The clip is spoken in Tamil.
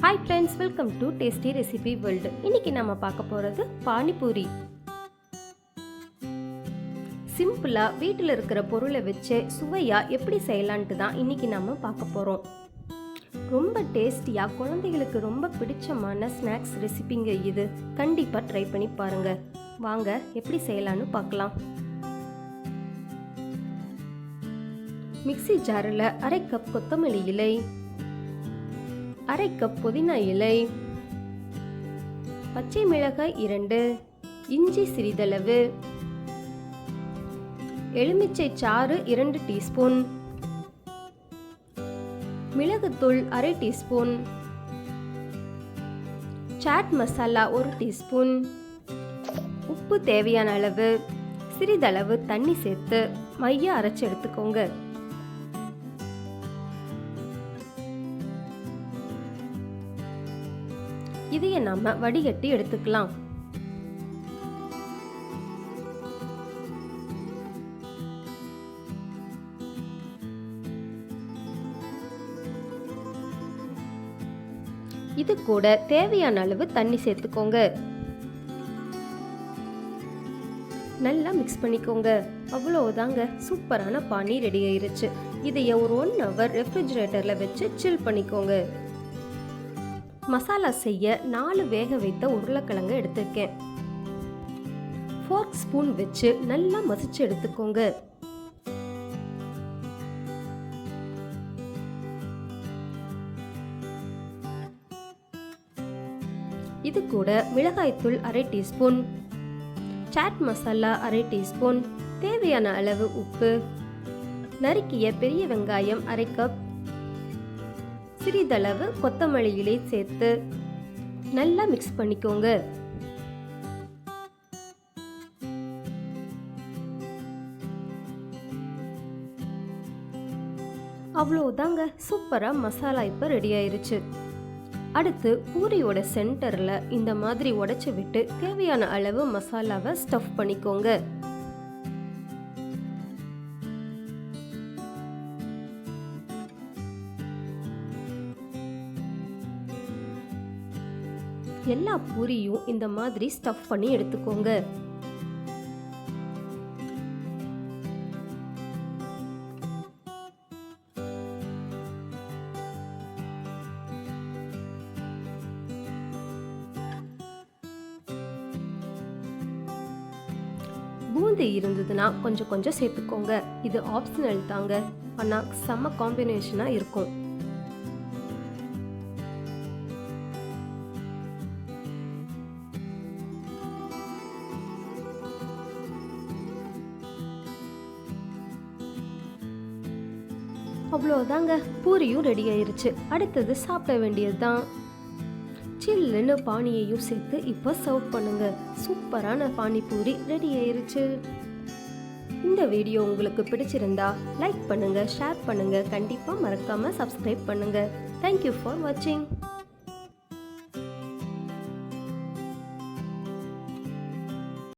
Hi friends, welcome to tasty recipe world. இன்னைக்கு நம்ம பார்க்க போகிறது பானிபூரி. சிம்பிளாக வீட்டில் இருக்கிற பொருளை வச்சு சுவையாக எப்படி செய்யலான்ட்டு தான் இன்னைக்கு நம்ம பார்க்க போகிறோம். ரொம்ப டேஸ்டியாக குழந்தைகளுக்கு ரொம்ப பிடிச்சமான ஸ்நாக்ஸ் ரெசிபிங்க இது. கண்டிப்பாக ட்ரை பண்ணி பாருங்கள். வாங்க எப்படி செய்யலான்னு பார்க்கலாம். மிக்ஸி ஜாரில் அரை கப் கொத்தமல்லி இலை, அரை கப் புதினா இலை, பச்சை மிளகாய் 2, இஞ்சி சிறிதளவு, எலுமிச்சை சாறு 2 டீஸ்பூன், மிளகுத்தூள் அரை டீஸ்பூன், சாட் மசாலா 1 டீஸ்பூன், உப்பு தேவையான அளவு, சிறிதளவு தண்ணி சேர்த்து மையா அரைச்சு எடுத்துக்கோங்க. இதையை நாம வடிகட்டி எடுத்துக்கலாம். இது கூட தேவையான அளவு தண்ணி சேர்த்துக்கோங்க. நல்லா மிக்ஸ் பண்ணிக்கோங்க. அவ்வளவுதாங்க, சூப்பரான பானி ரெடி ஆயிருச்சு. இதைய ஒரு 1 hour ரெஃப்ரிஜரேட்டர்ல வச்சு சில் பண்ணிக்கோங்க. மசாலா செய்ய 4 வேக வைத்த உருளைக்கிழங்கு எடுத்துருக்கேன். ஃபோர்க் ஸ்பூன் வச்சு நல்லா மசிச்சு எடுத்துக்கோங்க. இது கூட மிளகாய்த்தூள் அரை டீஸ்பூன், சாட் மசாலா அரை டீஸ்பூன், தேவையான அளவு உப்பு, நறுக்கிய பெரிய வெங்காயம் அரை கப், சிறிதளவு கொத்தமல்லி இலை சேர்த்து நல்லா மிக்ஸ் பண்ணிக்கோங்க. அவ்வளோதாங்க, சூப்பரா மசாலா இப்போ ரெடி ஆயிருச்சு. அடுத்து பூரியோட சென்டர்ல இந்த மாதிரி உடைச்சு விட்டு தேவையான அளவு மசாலாவை ஸ்டஃப் பண்ணிக்கோங்க. எல்லா பூரியும் இந்த மாதிரி ஸ்டஃப் பண்ணி எடுத்துக்கோங்க. பூந்தி இருந்ததுன்னா கொஞ்சம் கொஞ்சம் சேர்த்துக்கோங்க. இது ஆப்ஷனல் தாங்க, ஆனா செம்ம காம்பினேஷனா இருக்கும். அவ்வளோதாங்க, பூரியும் ரெடி ஆயிருச்சு. அடுத்தது சாப்பிட வேண்டியதுதான். சில்லுன்னு பானியையும் சேர்த்து இப்போ சர்வ் பண்ணுங்க. சூப்பரான பானிபூரி ரெடி ஆயிருச்சு. இந்த வீடியோ உங்களுக்கு பிடிச்சிருந்தா லைக் பண்ணுங்க, ஷேர் பண்ணுங்க, கண்டிப்பா மறக்காம சப்ஸ்கிரைப் பண்ணுங்க. தேங்க்யூ ஃபார் வாட்சிங்.